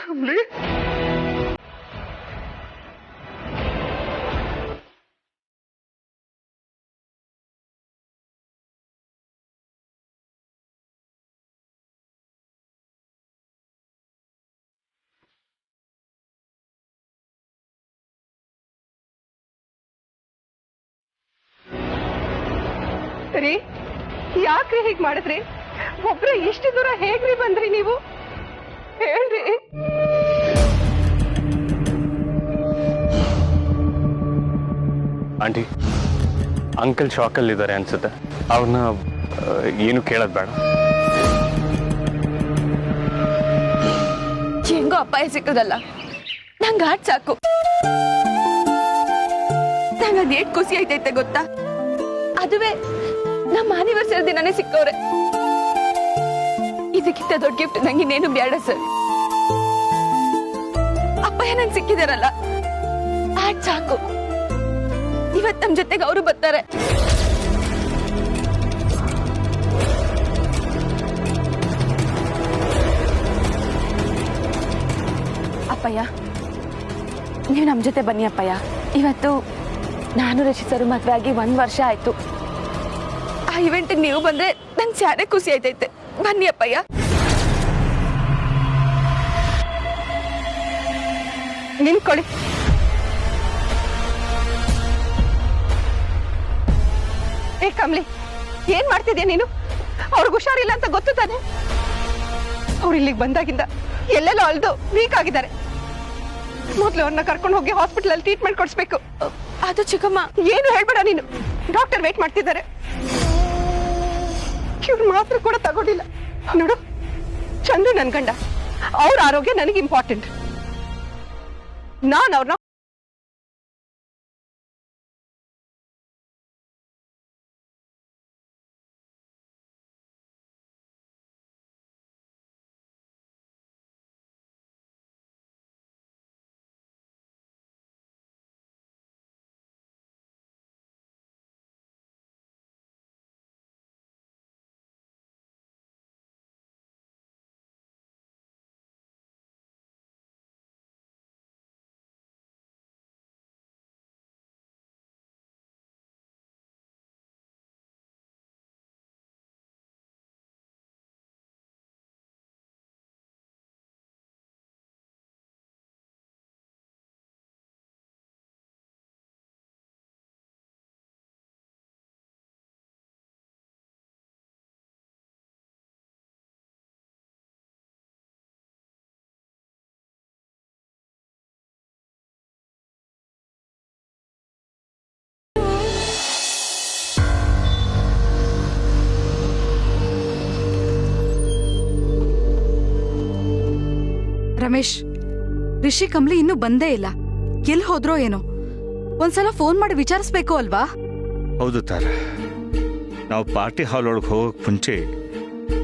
ರೀ ಯಾಕ್ರಿ ಹೀಗ್ ಮಾಡಿದ್ರಿ? ಒಬ್ರು ಇಷ್ಟು ದೂರ ಹೇಗ್ರಿ ಬಂದ್ರಿ ನೀವು? ಹೇಳ್ರಿ. ಆಂಟಿ, ಅಂಕಲ್ ಶಾಕಲ್ಲಿ ಇದ್ದಾರೆ ಅನ್ಸುತ್ತೆ. ಅವ್ರನ್ನ ಏನು ಕೇಳೋದು ಬೇಡ. ಹೆಂಗೋ ಅಪ್ಪಾಯ ಸಿಕ್ಕದಲ್ಲ, ನಂಗೆ ಆಟ ಸಾಕು. ನಂಗೆ ಅದೇಟ್ ಖುಷಿ ಐತೈತೆ ಗೊತ್ತಾ? ಅದುವೇ ನಮ್ಮ ಆನಿವರ್ಸರಿ ದಿನನೇ ಸಿಕ್ಕವ್ರೆ. ಇದಕ್ಕಿಂತ ದೊಡ್ಡ ಗಿಫ್ಟ್ ನಂಗೆ ಇನ್ನೇನು ಬೇಡ ಸರ್. ಅಪ್ಪಯ್ಯ ನಂಗೆ ಸಿಕ್ಕಿದಾರಲ್ಲ, ಆಟ ಸಾಕು. ಇವತ್ತು ನಮ್ಮ ಜೊತೆಗೆ ಅವರು ಬರ್ತಾರೆ. ಅಪ್ಪಯ್ಯ, ನೀವು ನಮ್ಮ ಜೊತೆ ಬನ್ನಿ ಅಪ್ಪಯ್ಯ. ಇವತ್ತು ನಾನು ರಚಿಸರು ಮದುವೆ ಆಗಿ 1 ವರ್ಷ ಆಯ್ತು. ಆ ಇವೆಂಟಿಗೆ ನೀವು ಬಂದ್ರೆ ನಂಗೆ ಸ್ಯಾಡೆ ಖುಷಿ ಆಯ್ತೈತೆ. ಬನ್ನಿ ಅಪ್ಪಯ್ಯ. ನಿಂತ್ಕೊಳ್ಳಿ. ಏ ಕಮ್ಲಿ, ಏನ್ ಮಾಡ್ತಿದ್ಯಾ ನೀನು? ಅವ್ರಿಗೆ ಹುಷಾರಿಲ್ಲ ಅಂತ ಗೊತ್ತು ತಾನೆ? ಅವ್ರು ಇಲ್ಲಿಗೆ ಬಂದಾಗಿಂದ ಎಲ್ಲೆಲ್ಲೋ ಅಳ್ದು ವೀಕ್ ಆಗಿದ್ದಾರೆ. ಮೊದ್ಲು ಅವ್ರನ್ನ ಕರ್ಕೊಂಡು ಹೋಗಿ ಹಾಸ್ಪಿಟಲ್ ಅಲ್ಲಿ ಟ್ರೀಟ್ಮೆಂಟ್ ಕೊಡಿಸ್ಬೇಕು. ಅದು ಚಿಕ್ಕಮ್ಮ. ಏನು ಹೇಳ್ಬೇಡ ನೀನು. ಡಾಕ್ಟರ್ ವೇಟ್ ಮಾಡ್ತಿದ್ದಾರೆ. ಇವ್ರು ಮಾತ್ರ ಕೂಡ ತಗೊಂಡಿಲ್ಲ. ನೋಡು, ಚಂದ್ರು ನನ್ ಗಂಡ, ಅವ್ರ ಆರೋಗ್ಯ ನನಗೆ ಇಂಪಾರ್ಟೆಂಟ್. ನಾನು ಅವ್ರನ್ನ ರಮೇಶ್, ರಿಷಿ ಕಮ್ಲಿ ಇನ್ನೂ ಬಂದೇ ಇಲ್ಲ. ಎಲ್ಲಿ ಹೋದ್ರೋ ಏನೋ. ಒಂದ್ಸಲ ಫೋನ್ ಮಾಡಿ ವಿಚಾರಿಸ್ಬೇಕು ಅಲ್ವಾ? ಹೌದು ತಾರ, ನಾವು ಪಾರ್ಟಿ ಹಾಲ್ ಒಳಗೆ ಹೋಗೋಕೆ ಮುಂಚೆ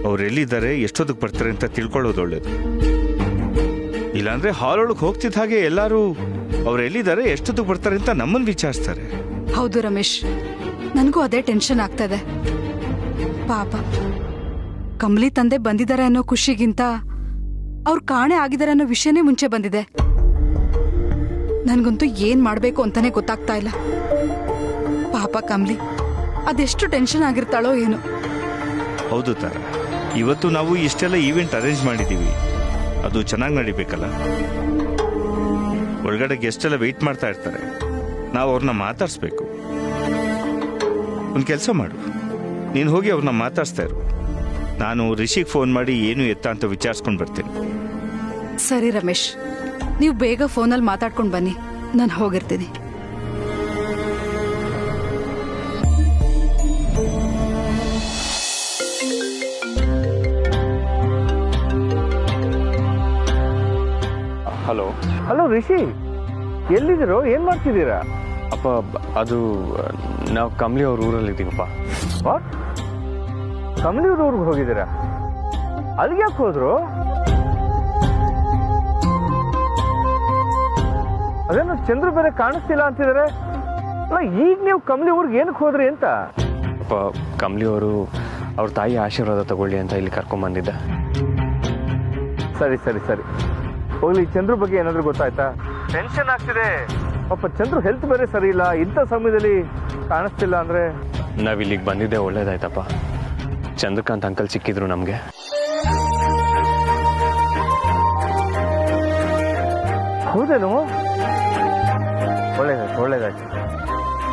ಅವ್ರು ಎಲ್ಲಿದ್ದಾರೆ, ಎಷ್ಟೊತ್ತಿಗೆ ಬರ್ತಾರೆ ಅಂತ ತಿಳ್ಕೊಳ್ಳೋದು ಒಳ್ಳೇದು. ಇಲ್ಲಾಂದ್ರೆ ಹಾಲ್ ಒಳಗೆ ಹೋಗ್ತಿದ್ದ ಹಾಗೆ ಎಲ್ಲರೂ ಅವ್ರು ಎಲ್ಲಿದ್ದಾರೆ, ಎಷ್ಟೊತ್ತಿಗೆ ಬರ್ತಾರೆ ಅಂತ ನಮ್ಮನ್ನು ವಿಚಾರಿಸ್ತಾರೆ. ಹೌದು ರಮೇಶ್, ನನಗೂ ಅದೇ ಟೆನ್ಷನ್ ಆಗ್ತದೆ. ಪಾಪ, ಕಮ್ಲಿ ತಂದೆ ಬಂದಿದ್ದಾರೆ ಅನ್ನೋ ಖುಷಿಗಿಂತ ಅವ್ರು ಕಾಣೆ ಆಗಿದ್ದಾರೆ ಅನ್ನೋ ವಿಷಯನೇ ಮುಂಚೆ ಬಂದಿದೆ. ನನ್ಗಂತೂ ಏನ್ ಮಾಡ್ಬೇಕು ಅಂತಾನೆ ಗೊತ್ತಾಗ್ತಾ ಇಲ್ಲ. ಪಾಪ ಕಮ್ಲಿ ಅದೆಷ್ಟು ಟೆನ್ಷನ್ ಆಗಿರ್ತಾಳೋ ಏನು. ಹೌದು ತಾರ, ಇವತ್ತು ನಾವು ಇಷ್ಟೆಲ್ಲ ಈವೆಂಟ್ ಅರೇಂಜ್ ಮಾಡಿದ್ದೀವಿ, ಅದು ಚೆನ್ನಾಗಿ ನಡಿಬೇಕಲ್ಲ. ಒಳಗಡೆ ಗೆಸ್ಟ್ ಎಲ್ಲ ವೆಯ್ಟ್ ಮಾಡ್ತಾ ಇರ್ತಾರೆ, ನಾವು ಅವ್ರನ್ನ ಮಾತಾಡಿಸ್ಬೇಕು. ಒಂದು ಕೆಲಸ ಮಾಡು, ನೀನು ಹೋಗಿ ಅವ್ರನ್ನ ಮಾತಾಡಿಸ್ತಾ ಇರು. ನಾನು ರಿಷಿಗೆ ಫೋನ್ ಮಾಡಿ ಏನು ಎತ್ತ ಅಂತ ವಿಚಾರಿಸ್ಕೊಂಡು ಬರ್ತೀನಿ. ಸರಿ ರಮೇಶ್, ನೀವು ಬೇಗ ಫೋನಲ್ಲಿ ಮಾತಾಡ್ಕೊಂಡು ಬನ್ನಿ, ನಾನು ಹೋಗಿರ್ತೀನಿ. ಹಲೋ. ಹಲೋ ರಿಷಿ, ಎಲ್ಲಿದ್ದೀರೋ, ಏನ್ ಮಾಡ್ತಿದ್ದೀರಾ? ಅಪ್ಪ, ಅದು ನಾವು ಕಮ್ಲಿ ಅವ್ರ ಊರಲ್ಲಿದ್ದೀವಪ್ಪ. ವಾಟ್? ಕಮಲಿಯವ್ರ ಊರಿಗೆ ಹೋಗಿದ್ದೀರಾ? ಅಲ್ಲಿಗೆ ಯಾಕೆ ಹೋದ್ರು? ಅದೇನೋ ಚಂದ್ರು ಬೇರೆ ಕಾಣಿಸ್ತಿಲ್ಲ ಅಂತಿದ್ದಾರೆ. ಅಲ್ಲ, ಈಗ ನೀವು ಕಮಲಿ ಊರಿಗೆ ಏನಕ್ಕೆ ಹೋದ್ರಿ ಅಂತ? ಅಪ್ಪ, ಕಮ್ಲಿ ಅವರು ಅವ್ರ ತಾಯಿ ಆಶೀರ್ವಾದ ತಗೊಳ್ಳಿ ಅಂತ ಇಲ್ಲಿ ಕರ್ಕೊಂಡ್ಬಂದಿದ್ದೆ. ಸರಿ ಸರಿ ಸರಿ, ಹೋಗ್ಲಿ, ಚಂದ್ರು ಬಗ್ಗೆ ಏನಾದರೂ ಗೊತ್ತಾಯ್ತಾ? ಟೆನ್ಷನ್ ಆಗ್ತಿದೆ ಪಾಪ. ಚಂದ್ರು ಹೆಲ್ತ್ ಬೇರೆ ಸರಿ ಇಲ್ಲ, ಇಂಥ ಸಮಯದಲ್ಲಿ ಕಾಣಿಸ್ತಿಲ್ಲ ಅಂದ್ರೆ. ನಾವಿಲ್ಲಿಗೆ ಬಂದಿದ್ದೆ ಒಳ್ಳೇದಾಯ್ತಪ್ಪ. ಚಂದ್ರಕಾಂತ್ ಅಂಕಲ್ ಸಿಕ್ಕಿದ್ರು ನಮಗೆ. ಹೌದೇನು? ಒಳ್ಳೇದಾಯ್ತು.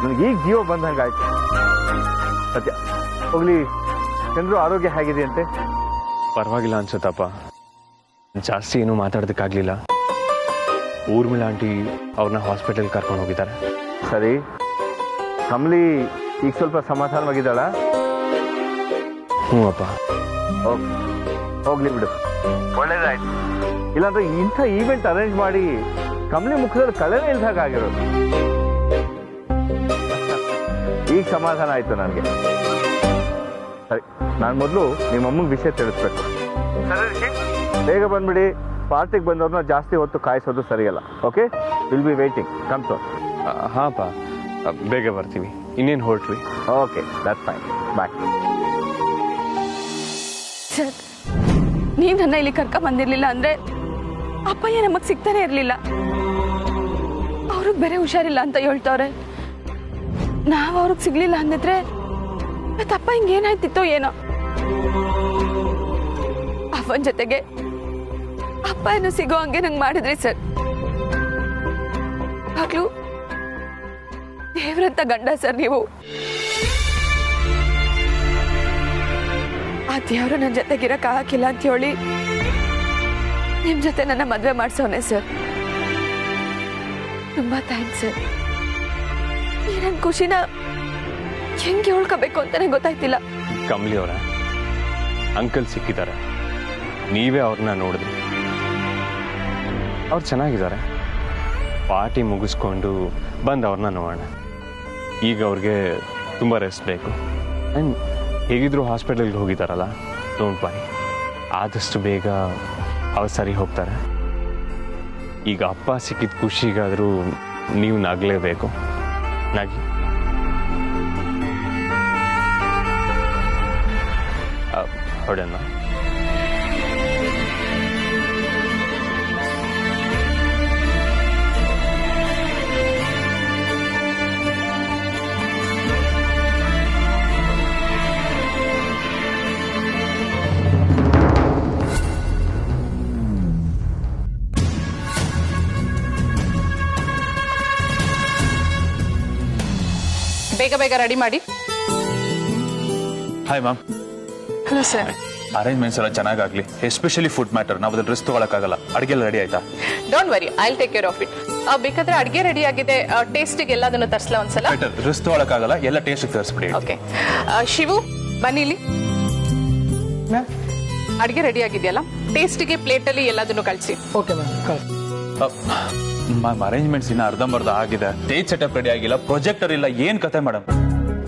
ನನಗೆ ಈಗ ಜೀವ ಬಂದಂಗಾಯ್ತು. ಸತ್ಯ. ಹೋಗ್ಲಿ, ಚಂದ್ರು ಆರೋಗ್ಯ ಹೇಗಿದೆ ಅಂತೆ? ಪರವಾಗಿಲ್ಲ ಅನ್ಸುತ್ತಪ್ಪ. ಜಾಸ್ತಿ ಏನೂ ಮಾತಾಡೋದಕ್ಕಾಗಲಿಲ್ಲ. ಊರ್ಮಿಳಾ ಆಂಟಿ ಅವ್ರನ್ನ ಹಾಸ್ಪಿಟಲ್ ಕರ್ಕೊಂಡು ಹೋಗಿದ್ದಾರೆ. ಸರಿ, ಕಮಲಿ ಈಗ ಸ್ವಲ್ಪ ಸಮಾಧಾನವಾಗಿದ್ದಾಳ? ಹ್ಞೂ ಅಪ್ಪ. ಹೋಗ್ಲಿ ಬಿಡು, ಒಳ್ಳೇದಾಯ್ತು. ಇಲ್ಲಾಂದ್ರೆ ಇಂಥ ಈವೆಂಟ್ ಅರೇಂಜ್ ಮಾಡಿ ಕಮಲಿ ಮುಖದಲ್ಲಿ ಕಳೆನೇ ಇಲ್ದಾಗ ಆಗಿರೋದು. ಈಗ ಸಮಾಧಾನ ಆಯ್ತು ನನಗೆ. ಸರಿ, ನಾನು ಮೊದಲು ನಿಮ್ಮಮ್ಮಂಗೆ ವಿಷಯ ತಿಳಿಸ್ಬೇಕು. ಬೇಗ ಬಂದ್ಬಿಡಿ. ಪಾರ್ಟಿಗೆ ಬಂದವ್ರನ್ನ ಜಾಸ್ತಿ ಹೊತ್ತು ಕಾಯಿಸೋದು ಸರಿಯಲ್ಲ. Okay, will be waiting. Come to. ಹಾಂಪ್ಪ, ಬೇಗ ಬರ್ತೀವಿ. ಇನ್ನೇನು ಹೊರಟ್ವಿ? Okay, that's fine. Bye. Sir, ನೀವು ನನ್ನ ಇಲ್ಲಿ ಕರ್ಕೊಂಡ್ ಬಂದಿರ್ಲಿಲ್ಲ ಅಂದ್ರೆ ಅಪ್ಪಯ್ಯ ನಮಗ್ ಸಿಗ್ತಾನೆ ಇರ್ಲಿಲ್ಲ. ಅವ್ರಿಗೆ ಬೇರೆ ಹುಷಾರಿಲ್ಲ ಅಂತ ಹೇಳ್ತವ್ರೆ. ನಾವ್ ಅವ್ರಿಗೆ ಸಿಗ್ಲಿಲ್ಲ ಅಂದಿದ್ರೆ ಮತ್ತೆ ಅಪ್ಪ ಹಿಂಗೇನಾಯ್ತಿತ್ತೋ ಏನೋ. ಅವನ ಜೊತೆಗೆ ಅಪ್ಪ ಏನೋ ಸಿಗೋ ಹಂಗೆ ನಂಗೆ ಮಾಡಿದ್ರಿ ಸರ್. ಆಗ್ಲೂ ದೇವ್ರಂತ ಗಂಡ ಸರ್ ನೀವು. ಆ ದೇವ್ರು ನನ್ನ ಜೊತೆಗಿರಕ್ ಹಾಕಿಲ್ಲ ಅಂತ ಹೇಳಿ ನಿಮ್ ಜೊತೆ ನನ್ನ ಮದ್ವೆ ಮಾಡ್ಸೋನೆ ಸರ್. ತುಂಬಾ ಥ್ಯಾಂಕ್ಸ್ ಸರ್. ಈ ನನ್ನ ಖುಷಿನ ಹೆಂಗೆ ಹೇಳ್ಕೋಬೇಕು ಅಂತಾನೆ ಗೊತ್ತಾಯ್ತಿಲ್ಲ. ಕಮಲಿ ಅವರ ಅಂಕಲ್ ಸಿಕ್ಕಿದ್ದಾರೆ. ನೀವೇ ಅವ್ರನ್ನ ನೋಡಿದ್ರಿ. ಅವ್ರು ಚೆನ್ನಾಗಿದ್ದಾರೆ. ಪಾರ್ಟಿ ಮುಗಿಸ್ಕೊಂಡು ಬಂದು ಅವ್ರನ್ನ ನೋಡೋಣ. ಈಗ ಅವ್ರಿಗೆ ತುಂಬ ರೆಸ್ಟ್ ಬೇಕು. ಆ್ಯಂಡ್ ಹೇಗಿದ್ರು ಹಾಸ್ಪಿಟಲ್ಗೆ ಹೋಗಿದ್ದಾರಲ್ಲ, ಡೋಂಟ್ ವರಿ. ಆದಷ್ಟು ಬೇಗ ಅವ್ರು ಸರಿ ಹೋಗ್ತಾರೆ. ಈಗ ಅಪ್ಪ ಸಿಕ್ಕಿದ ಖುಷಿಗಾದರೂ ನೀವು ನಗಲೇಬೇಕು. ನಗಿ. ಹೊಡೆನ. ಬೇಗ ಬೇಗ ರೆಡಿ ಮಾಡಿ. Hi ma'am. Hello sir. Arrangements ಎಲ್ಲ ಚೆನ್ನಾಗಾಗ್ಲಿ. Especially food matter. ನಾವು ಅದ್ರಲ್ಲಿ ರಿಸ್ಕ್ ತಗೊಳಕ್ಕಾಗಲ್ಲ. ಅಡುಗೆ ಎಲ್ಲ ರೆಡಿ ಆಯ್ತಾ? Don't worry, I will take care of it. ಬೇಕಾದ್ರೆ ಅಡಿಗೆ ರೆಡಿ ಆಗಿದೆ. ಟೇಸ್ಟಿಗೆ ಎಲ್ಲದನ್ನು ತರಿಸಲ ಒಂದ್ಸಲ. ಬೆಟರ್. ರಿಸ್ಕ್ ತಗೊಳಕ್ಕಾಗಲ್ಲ, ಎಲ್ಲ ಟೇಸ್ಟಿಗೆ ತರಿಸ್ಬಿಡಿ. ಓಕೆ. ಶಿವು, ಬನ್ನಿ ಇಲ್ಲಿ. ಅಡಿಗೆ ರೆಡಿ ಆಗಿದೆಯಲ್ಲ, ಟೇಸ್ಟಿಗೆ ಪ್ಲೇಟಲ್ಲಿ ಎಲ್ಲದನ್ನು ಕಳಿಸಿ. Okay ma'am. ಮ್ಯಾಮ್, ಅರೇಂಜ್ಮೆಂಟ್ಸ್ ಇನ್ನ ಅರ್ಧಂಬರ್ಧ ಆಗಿದೆ. ಸ್ಟೇಜ್ ಸೆಟಪ್ ರೆಡಿ ಆಗಿಲ್ಲ, ಪ್ರೊಜೆಕ್ಟರ್ ಇಲ್ಲ. ಏನ್ ಕತೆ ಮೇಡಮ್?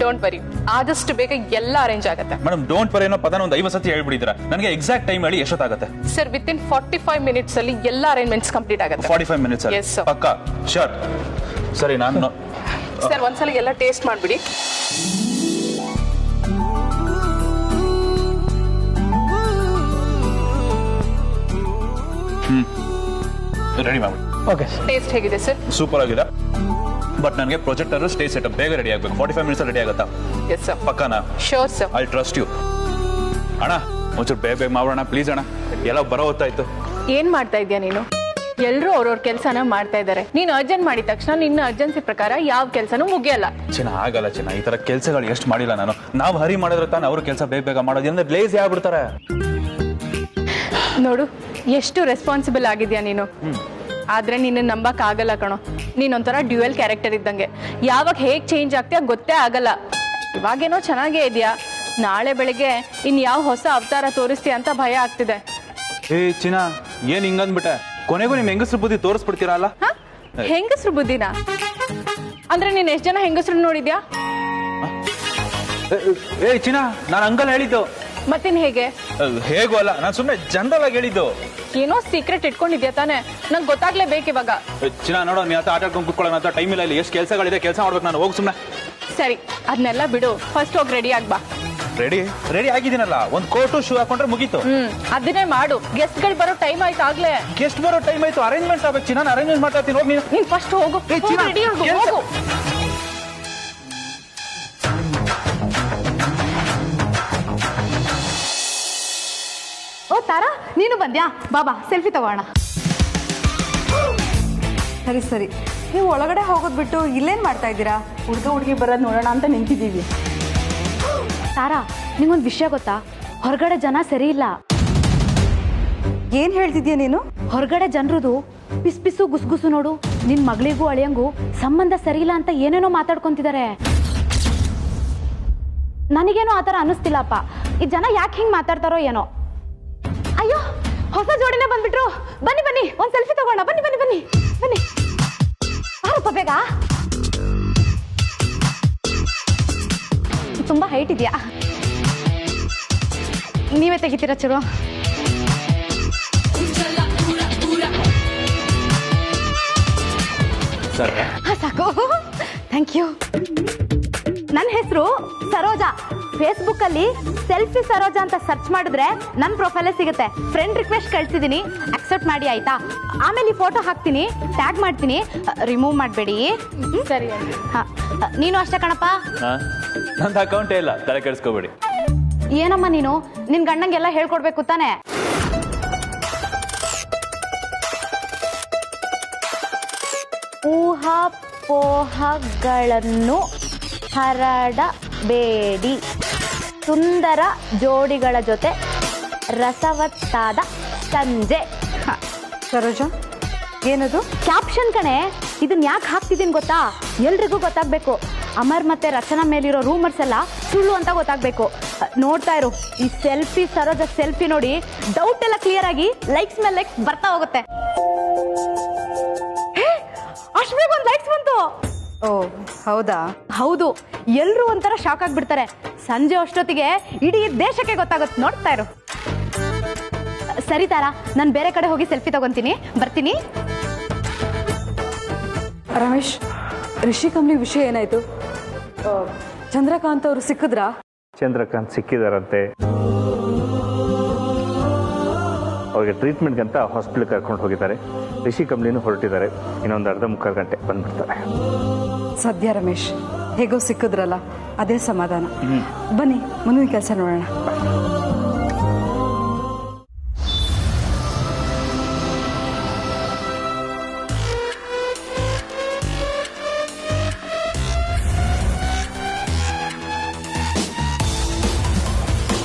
ಡೋಂಟ್ ವರಿ, ಆದಷ್ಟು ಬೇಗ ಎಲ್ಲ ಅರೇಂಜ್ ಆಗುತ್ತೆ. ಮೇಡಮ್, ಡೋಂಟ್ ವರಿ ಅನ್ನೋ ಪದನ ಒಂದು 50 ಸತಿ ಹೇಳ್ಬಿಟ್ಟಿದ್ದೀರಾ. ನನಗೆ ಎಕ್ಸಾಕ್ಟ್ ಟೈಮ್ ಹೇಳಿ, ಎಷ್ಟೊತ್ತಾಗುತ್ತೆ? ಸರ್, ವಿತ್ ಇನ್ 45 ಮಿನಿಟ್ಸ್ ಅಲ್ಲಿ ಎಲ್ಲ ಅರೇಂಜ್ಮೆಂಟ್ಸ್ ಕಂಪ್ಲೀಟ್ ಆಗುತ್ತೆ. 45 ಮಿನಿಟ್ಸ್ ಅಲ್ಲಿ? Yes, sir. ಪಕ್ಕಾ? ಶೋರ್. ಸರಿ, ನಾನು ಸರ್ ಒಂದ್ಸಲ ಎಲ್ಲ ಟೇಸ್ಟ್ ಮಾಡ್ಬಿಡಿ. ರೆಡಿ ಮಾಡ್ಬಿಡಿ. ಓಕೆ. ಟೇಸ್ಟ್ ಹೇಗಿದೆ ಸರ್? ಸೂಪರ್ ಆಗಿದೆ. ಬಟ್ ನನಗೆ ಪ್ರೊಜೆಕ್ಟರ್ ಸ್ಟೇಜ್ ಸೆಟಪ್ ಬೇಗ ರೆಡಿ ಆಗಬೇಕು. 45 ಮಿನಿಟ್ಸ್ ರೆಡಿ ಆಗುತ್ತಾ? Yes sir. ಪಕ್ಕಾನಾ? Sure sir. I trust you. ಅಣ್ಣ, ಒಂಚೂರು ಬೇಗ ಮಾಡೋಣ ಪ್ಲೀಸ್ ಅಣ್ಣ. ಎಲ್ಲ ಬರೋ ಹೊತ್ತಾಯ್ತು. ಏನ್ ಮಾಡ್ತಾ ಇದೀಯ ನೀನು? ಎಲ್ಲರೂ ಅವ್ರವ್ರ ಕೆಲಸನ ಮಾಡ್ತಾ ಇದ್ದಾರೆ. ನೀನು ಅರ್ಜೆಂಟ್ ಮಾಡಿದ ತಕ್ಷಣ ನಿನ್ನ ಅರ್ಜೆನ್ಸಿ ಪ್ರಕಾರ ಯಾವ ಕೆಲಸನೂ ಮುಗಿಯಲ್ಲ. ಆಗಲ್ಲ ಚಿನ್ನ. ಈ ತರ ಕೆಲಸಗಳು ಎಷ್ಟು ಮಾಡಿಲ್ಲ ನಾನು. ನಾವು ಹರಿ ಮಾಡಿದ್ರೆ ತಾನೆ ಅವ್ರ ಕೆಲಸ ಬೇಗ ಬೇಗ ಮಾಡೋದು. ಅಂದ್ರೆ ಲೇಜಿ ಆಗ್ಬಿಡ್ತಾರೆ. ನೋಡು, ಎಷ್ಟು ರೆಸ್ಪಾನ್ಸಿಬಲ್ ಆಗಿದ್ಯಾ ನೀನು. ಆದ್ರೆ ನಿನ್ನ ನಂಬಕ್ ಆಗಲ್ಲ ಕಣೋ. ನೀನೊಂಥರ ಡ್ಯುಯಲ್ ಕ್ಯಾರೆಕ್ಟರ್ ಇದ್ದಂಗೆ. ಯಾವಾಗ ಹೇಗ್ ಚೇಂಜ್ ಆಗ್ತೀಯ ಗೊತ್ತೇ ಆಗಲ್ಲ. ಇವಾಗೇನೋ ಚೆನ್ನಾಗೇ ಇದೆಯಾ, ನಾಳೆ ಬೆಳಿಗ್ಗೆ ಯಾವ ಹೊಸ ಅವತಾರ ತೋರಿಸ್ತೀಯ ಅಂತ ಭಯ ಆಗ್ತಿದೆ. ಏ ಚಿನ್ನ, ಏನ್ ಹಿಂಗಂದ್ಬಿಟ್ಟೆ? ಕೊನೆಗೂ ನಿಮ್ ಹೆಂಗಸ್ರ ಬುದ್ಧಿ ತೋರಿಸ್ಬಿಡ್ತೀರಲ್ಲ? ಹೆಂಗಸ್ರು ಬುದ್ಧಿನ ಅಂದ್ರೆ ನೀನ್ ಎಷ್ಟ್ ಜನ ಹೆಂಗಸ್ರು ನೋಡಿದ್ಯಾ? ಏ ಚಿನ್ನ, ನಾನು ಅಂಕಲ್ ಹೇಳಿದ್ದು. ಮತ್ತಿನ್ ಹೇಗೆ? ಹೇಗೂ ಅಲ್ಲ, ನಾನು ಸುಮ್ಮನೆ ಜನರಲ್ ಆಗಿ ಹೇಳಿದ್ದು. ಏನೋ ಸೀಕ್ರೆಟ್ ಇಟ್ಕೊಂಡಿದ್ಯಾ ತಾನೆ? ನಂಗೆ ಗೊತ್ತಾಗ್ಲೇಬೇಕು ಇವಾಗ. ಚಿನ್ನ ನೋಡೋ, ನೀ ಆಟ ಆಡ್ಕೊಂಡು ಕುತ್ಕೊಳ್ಳೋಣ ಅಂತ ಟೈಮ್ ಇಲ್ಲ. ಇಲ್ಲಿ ಎಷ್ಟು ಕೆಲಸಗಳಿದೆ, ಕೆಲಸ ಮಾಡ್ಬೇಕು ನಾನು. ಹೋಗಿ ಸುಮ್ಮನೆ. ಸರಿ, ಅದನ್ನೆಲ್ಲ ಬಿಡು. ಫಸ್ಟ್ ಹೋಗಿ ರೆಡಿ ಆಗ್ಬಾ. ರೆಡಿ ಆಗಿದ್ದೀನಲ್ಲ, ಒಂದು ಕೋಟು ಶೂ ಹಾಕೊಂಡ್ರೆ ಮುಗೀತು. ಅದನ್ನೇ ಮಾಡು. ಗೆಸ್ಟ್ಗಳು ಬರೋ ಟೈಮ್ ಆಯ್ತು ಆಗ್ಲೇ. ಗೆಸ್ಟ್ ಬರೋ ಟೈಮ್ ಆಯ್ತು, ಅರೇಂಜ್ಮೆಂಟ್ ಆಗ್ಬೇಕು. ನಾನು ಅರೇಂಜ್ಮೆಂಟ್ ಮಾಡ್ತಾ ಇರ್ತೀನಿ, ಹೋಗಿ ನೀನ್ ಫಸ್ಟ್ ಹೋಗು. ರೆಡಿ ಆಗು, ಹೋಗು. ಓ ತಾರಾ, ನೀನು ಬಂದ್ಯಾ? ಬಾಬಾ ಸೆಲ್ಫಿ ತಗೋಣ. ಸರಿ ಸರಿ, ನೀವು ಒಳಗಡೆ ಹೋಗೋದು ಬಿಟ್ಟು ಇಲ್ಲೇನು ಮಾಡ್ತಾ ಇದ್ದೀರಾ? ಹುಡುಗಿ ಬರೋದು ನೋಡೋಣ ಅಂತ ನಿಂತಿದ್ದೀವಿ. ತಾರಾ, ನಿಂಗೊಂದು ವಿಷಯ ಗೊತ್ತಾ? ಹೊರಗಡೆ ಜನ ಸರಿ ಇಲ್ಲ. ಏನು ಹೇಳ್ತಿದ್ಯಾ ನೀನು? ಹೊರಗಡೆ ಜನರದು ಪಿಸು ಗುಸ್ಗುಸು ನೋಡು. ನಿನ್ ಮಗಳಿಗೂ ಅಳಿಯಂಗೂ ಸಂಬಂಧ ಸರಿ ಇಲ್ಲ ಅಂತ ಏನೇನೋ ಮಾತಾಡ್ಕೊಂತಿದ್ದಾರೆ. ನನಗೇನೋ ಆತರ ಅನ್ನಿಸ್ತಿಲ್ಲಪ್ಪ. ಈ ಜನ ಯಾಕೆ ಹಿಂಗ್ ಮಾತಾಡ್ತಾರೋ ಏನೋ. ಅಯ್ಯೋ, ಹೊಸ ಜೋಡಿನೇ ಬಂದ್ಬಿಟ್ರು. ಬನ್ನಿ ಬನ್ನಿ, ಒಂದ್ ಸೆಲ್ಫಿ ತಗೋಣ. ಬನ್ನಿ ಬನ್ನಿ ಬನ್ನಿ ಬನ್ನಿ. ಬಾರಪ್ಪ ಬೇಗ. ತುಂಬಾ ಹೈಟ್ ಇದೆಯಾ? ನೀವೇ ತೆಗಿತೀರಾ ಚುರು? ಸಾಕು, ಥ್ಯಾಂಕ್ ಯು. ನನ್ನ ಹೆಸರು ಸರೋಜಾ. ಫೇಸ್ಬುಕ್ ಅಲ್ಲಿ ಸೆಲ್ಫಿ ಸರೋಜಾ ಅಂತ ಸರ್ಚ್ ಮಾಡಿದ್ರೆ ನನ್ನ ಪ್ರೊಫೈಲೇ ಸಿಗುತ್ತೆ. ಫ್ರೆಂಡ್ ರಿಕ್ವೆಸ್ಟ್ ಕಳ್ಸಿದೀನಿ, ಅಕ್ಸೆಪ್ಟ್ ಮಾಡಿ ಆಯ್ತಾ? ಆಮೇಲೆ ಈ ಫೋಟೋ ಹಾಕ್ತೀನಿ, ಟ್ಯಾಗ್ ಮಾಡ್ತೀನಿ, ರಿಮೂವ್ ಮಾಡಬೇಡಿ. ಸರಿ. ನೀನು ಅಷ್ಟೇ ಕಣಪ್ಪ. ನಂದು ಅಕೌಂಟೇ ಇಲ್ಲ, ತಲೆ ಕೆಡಿಸ್ಕೋಬೇಡಿ. ಏನಮ್ಮ ನೀನು ನಿನ್ ಗಂಡಂಗೆಲ್ಲ ಹೇಳ್ಕೊಡ್ಬೇಕು ತಾನೆ? ಊಹಾಪೋಹಗಳನ್ನು ಹರಡಬೇಡಿ. ಸುಂದರ ಜೋಡಿಗಳ ಜೊತೆ ರಸವತ್ತಾದ ಸಂಜೆ. ಸರೋಜಾ, ಏನದು? ಕ್ಯಾಪ್ಷನ್ ಕಣೆ. ಇದನ್ನ ಯಾಕೆ ಹಾಕ್ತಿದ್ದೀನಿ ಗೊತ್ತಾ? ಎಲ್ರಿಗೂ ಗೊತ್ತಾಗ್ಬೇಕು. ಅಮರ್ ಮತ್ತೆ ರಚನಾ ಮೇಲಿರೋ ರೂಮರ್ಸ್ ಎಲ್ಲ ಸುಳ್ಳು ಅಂತ ಗೊತ್ತಾಗ್ಬೇಕು. ನೋಡ್ತಾ ಇರು, ಈ ಸೆಲ್ಫಿ ಸರೋಜಾ ಸೆಲ್ಫಿ ನೋಡಿ ಡೌಟ್ ಎಲ್ಲ ಕ್ಲಿಯರ್ ಆಗಿ ಲೈಕ್ಸ್ ಮೇಲೆ ಲೈಕ್ಸ್ ಬರ್ತಾ ಹೋಗುತ್ತೆ. ಅಷ್ಟು ಬೇಗ ಒಂದು ಲೈಕ್ಸ್ ಬಂತು. ಓ ಹೌದಾ? ಹೌದು. ಎಲ್ರು ಒಂಥರ ಶಾಕ್ ಆಗ್ಬಿಡ್ತಾರೆ. ಸಂಜೆ ಅಷ್ಟೊತ್ತಿಗೆ ಇಡೀ ದೇಶಕ್ಕೆ ಗೊತ್ತಾಗುತ್ತೆ. ನೋಡ್ತಾ ಇರು. ಸರಿ ತಾರಾ, ನಾನು ಬೇರೆ ಕಡೆ ಹೋಗಿ ಸೆಲ್ಫಿ ತಗೊಂತೀನಿ, ಬರ್ತೀನಿ. ರಮೇಶ್, ರಿಷಿ ಕಂಬ್ಲಿ ವಿಷಯ ಏನಾಯ್ತು? ಚಂದ್ರಕಾಂತ್ ಅವರು ಸಿಕ್ಕಿದ್ರಾ? ಚಂದ್ರಕಾಂತ್ ಸಿಕ್ಕಿದಾರಂತೆ. ಅವ್ರಿಗೆ ಟ್ರೀಟ್ಮೆಂಟ್ಗಂತ ಹಾಸ್ಪಿಟ್ಲ್ ಕರ್ಕೊಂಡು ಹೋಗಿದ್ದಾರೆ. ರಿಷಿ ಕಂಬ್ಲಿನೂ ಹೊರಟಿದ್ದಾರೆ. ಇನ್ನೊಂದು ಅರ್ಧ ಮುಕ್ಕಾಲು ಗಂಟೆ ಬಂದ್ಬಿಡ್ತಾರೆ. ಸದ್ಯ ರಮೇಶ್ ಹೇಗೋ ಸಿಕ್ಕಿದ್ರಲ್ಲ, ಅದೇ ಸಮಾಧಾನ. ಬನ್ನಿ ಮುಂದಿನ ಕೆಲಸ ನೋಡೋಣ.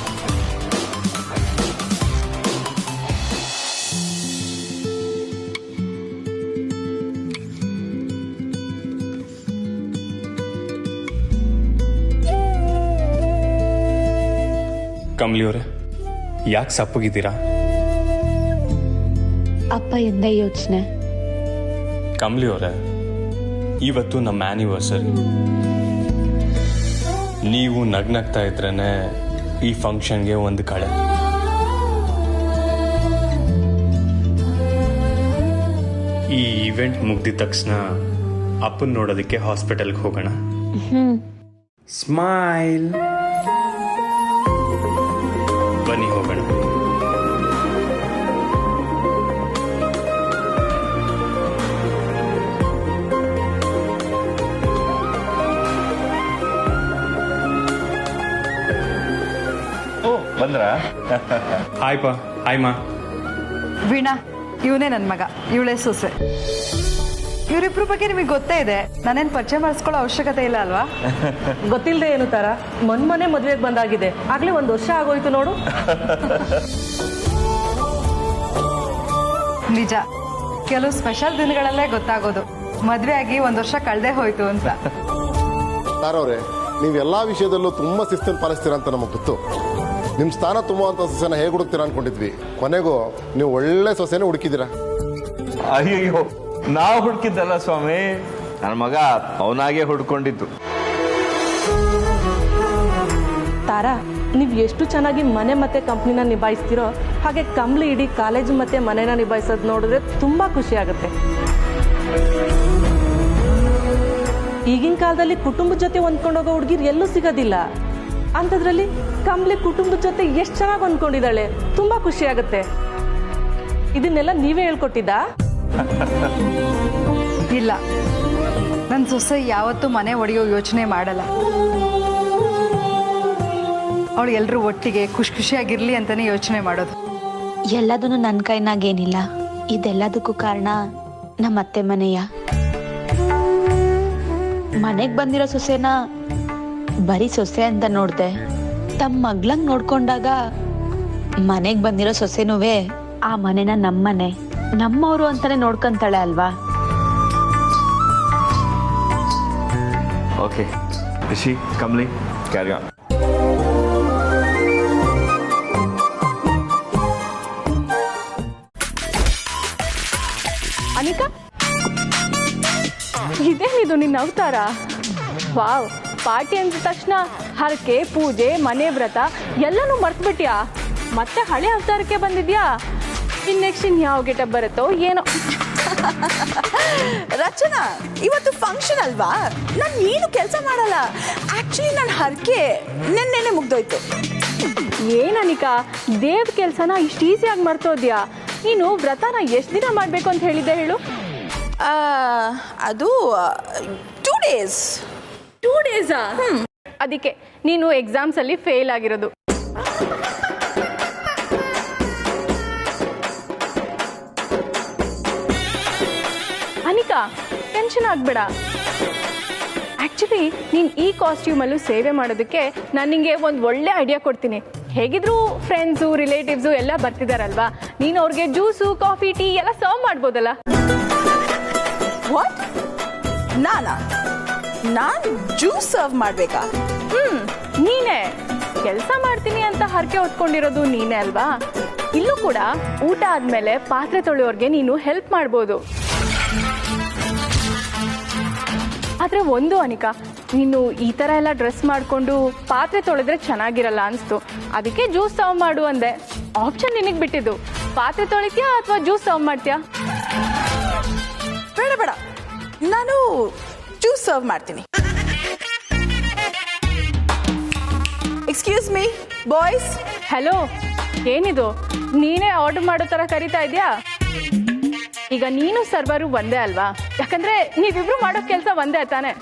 ಕಮಲಿ ಅವರೇ, ಯಾಕೆ ಸಪ್ಪಗಿದ್ದೀರಾ? ಅಪ್ಪ ಎಂದ ಯೋಚನೆ? ಕಮಲಿ ಅವರೇ, ಇವತ್ತು ನಮ್ಮ ಆ್ಯನಿವರ್ಸರಿ. ನೀವು ನಗ್ನಗ್ತಾ ಇದ್ರೇ ಈ ಫಂಕ್ಷನ್ಗೆ ಒಂದು ಕಳೆ. ಈ ಇವೆಂಟ್ ಮುಗ್ದಿದ ತಕ್ಷಣ ಅಪ್ಪನ ನೋಡೋದಕ್ಕೆ ಹಾಸ್ಪಿಟಲ್ಗೆ ಹೋಗೋಣ. ಸ್ಮೈಲ್. ಬನ್ನಿ ಹೋಗೋಣ. ಓ ಬಂದ್ರಾ? ಹಾಯ್ ಪಾ. ಹಾಯ್ ಮಾ. ವೀಣಾ, ಇವನೇ ನನ್ನ ಮಗ, ಇವಳೇ ಸೊಸೆ. ಇವರಿಬ್ರ ಬಗ್ಗೆ ನಿಮಗೆ ಗೊತ್ತೇ ಇದೆ. ನಾನೇನು ಪರಿಚಯ ಮಾಡಿಸ್ಕೊಳ್ಳೋ ಅವಶ್ಯಕತೆ ಇಲ್ಲ ಅಲ್ವಾ? ಗೊತ್ತಿಲ್ಲದೆ ಏನು ತರ ಮೊನ್ನೆ ಮದುವೆಗೆ ಬಂದಾಗಿದೆ. ಆಗ್ಲೇ 1 ವರ್ಷ ಆಗೋಯ್ತು ನೋಡು. ನಿಜ, ಕೆಲವು ಸ್ಪೆಷಲ್ ದಿನಗಳಲ್ಲೇ ಗೊತ್ತಾಗೋದು ಮದುವೆ ಆಗಿ 1 ವರ್ಷ ಕಳೆದೇ ಹೋಯ್ತು ಅಂತ. ತಾರವ್ರೆ, ನೀವೆಲ್ಲ ವಿಷಯದಲ್ಲೂ ತುಂಬ ಶಿಸ್ತನ್ನು ಪಾಲಿಸ್ತೀರಾ ಅಂತ ನಮಗೆ ಗೊತ್ತು. ನಿಮ್ಮ ಸ್ಥಾನ ತುಂಬುವಂಥ ಸೊಸೆನ ಹೇಗೆ ಹುಡುಕ್ತೀರಾ ಅನ್ಕೊಂಡಿದ್ವಿ. ಕೊನೆಗೂ ನೀವು ಒಳ್ಳೆ ಸೊಸೆನೇ ಹುಡುಕಿದ್ದೀರಾ. ಅಯ್ಯೋ, ನಾವು ಹುಡುಕಿದ್ದಲ್ಲ ಸ್ವಾಮಿ, ನನ್ನ ಮಗ ಅವನಾಗೆ ಹುಡ್ಕೊಂಡಿದ್ದು. ತಾರಾ, ನೀವು ಎಷ್ಟು ಚೆನ್ನಾಗಿ ಮನೆ ಮತ್ತೆ ಕಂಪ್ನಿನ ನಿಭಾಯಿಸ್ತೀರೋ ಹಾಗೆ ಕಂಬ್ಲಿ ಇಡೀ ಕಾಲೇಜು ಮತ್ತೆ ಮನೆನ ನಿಭಾಯಿಸೋದು ನೋಡಿದ್ರೆ ತುಂಬಾ ಖುಷಿ ಆಗುತ್ತೆ. ಈಗಿನ ಕಾಲದಲ್ಲಿ ಕುಟುಂಬದ ಜೊತೆ ಹೊಂದ್ಕೊಂಡೋಗೋ ಹುಡುಗಿರು ಎಲ್ಲೂ ಸಿಗೋದಿಲ್ಲ. ಅಂಥದ್ರಲ್ಲಿ ಕಂಬ್ಲಿ ಕುಟುಂಬದ ಜೊತೆ ಎಷ್ಟು ಚೆನ್ನಾಗಿ ಹೊಂದ್ಕೊಂಡಿದ್ದಾಳೆ. ತುಂಬಾ ಖುಷಿ ಆಗುತ್ತೆ. ಇದನ್ನೆಲ್ಲ ನೀವೇ ಹೇಳ್ಕೊಟ್ಟಿದ್ದಾ? ಇಲ್ಲ, ನನ್ನ ಸೊಸೆ ಯಾವತ್ತೂ ಮನೆ ಒಡೆಯೋ ಯೋಚನೆ ಮಾಡಲ್ಲ. ಅವಳು ಎಲ್ಲರೂ ಒಟ್ಟಿಗೆ ಖುಷಿಯಾಗಿರ್ಲಿ ಅಂತಾನೆ ಯೋಚನೆ ಮಾಡೋದು. ಎಲ್ಲದನ್ನು ನನ್ನ ಕೈನಾಗೇನಿಲ್ಲ. ಇದೆಲ್ಲದಕ್ಕೂ ಕಾರಣ ನಮ್ಮ ಅತ್ತೆ ಮನೆಯ. ಮನೆಗೆ ಬಂದಿರೋ ಸೊಸೆನ ಬರೀ ಸೊಸೆ ಅಂತ ನೋಡ್ದೆ. ತಮ್ಮ ಮಗ್ಳಂಗ್ ನೋಡ್ಕೊಂಡಾಗ ಮನೆಗೆ ಬಂದಿರೋ ಸೊಸೆನುವೆ ಆ ಮನೆನ ನಮ್ಮನೆ, ನಮ್ಮವರು ಅಂತಾನೆ ನೋಡ್ಕೊಂತಾಳೆ ಅಲ್ವಾ? Okay Rishi, Kamli, carry on. Anika, ಇದೇನಿದು ನಿನ್ನ ಅವತಾರ? ವಾವ್, ಪಾರ್ಟಿ ಅಂದ ತಕ್ಷಣ ಹರಕೆ, ಪೂಜೆ, ಮನೆ ವ್ರತ ಎಲ್ಲನೂ ಮರ್ತ್ಬಿಟ್ಯಾ? ಮತ್ತೆ ಹಳೆ ಅವತಾರಕ್ಕೆ ಬಂದಿದ್ಯಾ? ಇನ್ ನೆಕ್ಸ್ಟ್ ಯಾವ ಗೆಟಪ್ ಬರುತ್ತೋ ಏನೋ. ರಚನಾ, ಇವತ್ತು ಫಂಕ್ಷನ್ ಅಲ್ವಾ? ನಾನು ಏನು ಕೆಲಸ ಮಾಡಲ್ಲ. ಆಕ್ಚುಲಿ ನನ್ನ ಹರಕೆ ನೆನ್ನೆನೆ ಮುಗ್ದೋಯ್ತು. ಏನನಿಕಾ, ದೇವ್ ಕೆಲಸನ ಇಷ್ಟು ಈಸಿಯಾಗಿ ಮರ್ತೋದ್ಯಾ? ನೀನು ವ್ರತನ ಎಷ್ಟು ದಿನ ಮಾಡಬೇಕು ಅಂತ ಹೇಳಿದ್ದೆ ಹೇಳು? ಅದು 2 days. 2 days-ಆ? ಅದಕ್ಕೆ ನೀನು ಎಕ್ಸಾಮ್ಸ್ ಅಲ್ಲಿ ಫೇಲ್ ಆಗಿರೋದು. ಅನಿಕಾ, ಟೆನ್ಷನ್ ಆಗ್ಬೇಡ. ಆಕ್ಚುಲಿ ನೀನು ಈ ಕಾಸ್ಟ್ಯೂಮಲ್ಲೂ ಸೇವೆ ಮಾಡೋದಕ್ಕೆ ನಾನು ನಿಂಗೆ ಒಂದು ಒಳ್ಳೆ ಐಡಿಯಾ ಕೊಡ್ತೀನಿ. ಹೇಗಿದ್ರು ಫ್ರೆಂಡ್ಸು, ರಿಲೇಟಿವ್ಸು ಎಲ್ಲ ಬರ್ತಿದಾರಲ್ವಾ, ನೀನು ಅವ್ರಿಗೆ ಜ್ಯೂಸು, ಕಾಫಿ, ಟೀ ಎಲ್ಲ ಸರ್ವ್ ಮಾಡ್ಬೋದಲ್ಲ? ವಾಟ್? ನಾನು ಜ್ಯೂಸ್ ಸರ್ವ್ ಮಾಡ್ಬೇಕಾ? ನೀನೇ ಕೆಲಸ ಮಾಡ್ತೀನಿ ಅಂತ ಹರಕೆ ಹೊತ್ಕೊಂಡಿರೋದು ನೀನೇ ಅಲ್ವಾ? ಇಲ್ಲೂ ಕೂಡ ಊಟ ಆದ್ಮೇಲೆ ಪಾತ್ರೆ ತೊಳೆಯೋರ್ಗೆ ನೀನು ಹೆಲ್ಪ್ ಮಾಡ್ಬೋದು. ಆದ್ರೆ ಒಂದು ಅನಿಕಾ, ನೀನು ಈ ತರ ಎಲ್ಲ ಡ್ರೆಸ್ ಮಾಡ್ಕೊಂಡು ಪಾತ್ರೆ ತೊಳೆದ್ರೆ ಚೆನ್ನಾಗಿರಲ್ಲ ಅನ್ಸ್ತು. ಅದಕ್ಕೆ ಜ್ಯೂಸ್ ಸರ್ವ್ ಮಾಡು ಅಂದೆ. ಆಪ್ಷನ್ ನಿನಗೆ ಬಿಟ್ಟಿದ್ದು. ಪಾತ್ರೆ ತೊಳಿತೀಯಾ ಅಥವಾ ಜ್ಯೂಸ್ ಸರ್ವ್ ಮಾಡ್ತೀಯಾ? ಬೇಡ, ನಾನು ಜ್ಯೂಸ್ ಸರ್ವ್ ಮಾಡ್ತೀನಿ. Excuse me boys. ಹಲೋ, ಏನಿದು? ನೀನೇ ಆರ್ಡರ್ ಮಾಡೋ ತರ ಕರಿತಾ ಇದೆಯಾ? ಈಗ ನೀನು ಸರ್ವರು ಒಂದೇ ಅಲ್ವಾ? ಯಾಕಂದ್ರೆ ನೀವಿಬ್ರು ಮಾಡೋ ಕೆಲಸ ಒಂದೇ ತಾನೆ.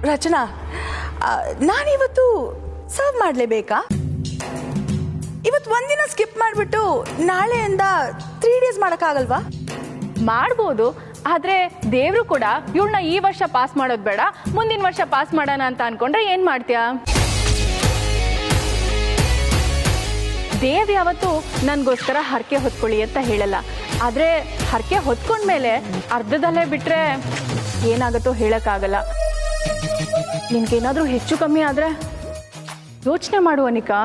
ರಚನಾ, ನಾನಿವತ್ತು ಸರ್ವ್ ಮಾಡಲೇಬೇಕಾ? ಇವತ್ತು ಒಂದಿನ ಸ್ಕಿಪ್ ಮಾಡಿಬಿಟ್ಟು ನಾಳೆಯಿಂದ 3 days ಮಾಡೋಕ್ಕಾಗಲ್ವಾ? ಮಾಡ್ಬೋದು, ಆದ್ರೆ ದೇವ್ರು ಕೂಡ ಇವಳನ್ನ ಈ ವರ್ಷ ಪಾಸ್ ಮಾಡೋದು ಬೇಡ, ಮುಂದಿನ ವರ್ಷ ಪಾಸ್ ಮಾಡೋಣ ಅಂತ ಅನ್ಕೊಂಡ್ರೆ ಏನ್ ಮಾಡ್ತೀಯಾ? ದೇವ್ ಯಾವತ್ತು ನನ್ಗೋಸ್ಕರ ಹರಕೆ ಹೊತ್ಕೊಳ್ಳಿ ಅಂತ ಹೇಳಲ್ಲ. ಆದ್ರೆ ಹರಕೆ ಹೊತ್ಕೊಂಡ್ಮೇಲೆ ಅರ್ಧದಲ್ಲೇ ಬಿಟ್ರೆ ಏನಾಗತ್ತೋ ಹೇಳಕ್ಕಾಗಲ್ಲ. ನಿನ್ಗೇನಾದ್ರೂ ಹೆಚ್ಚು ಕಮ್ಮಿ ಆದ್ರೆ ಯೋಚನೆ ಮಾಡು ಅನಿಕಾ.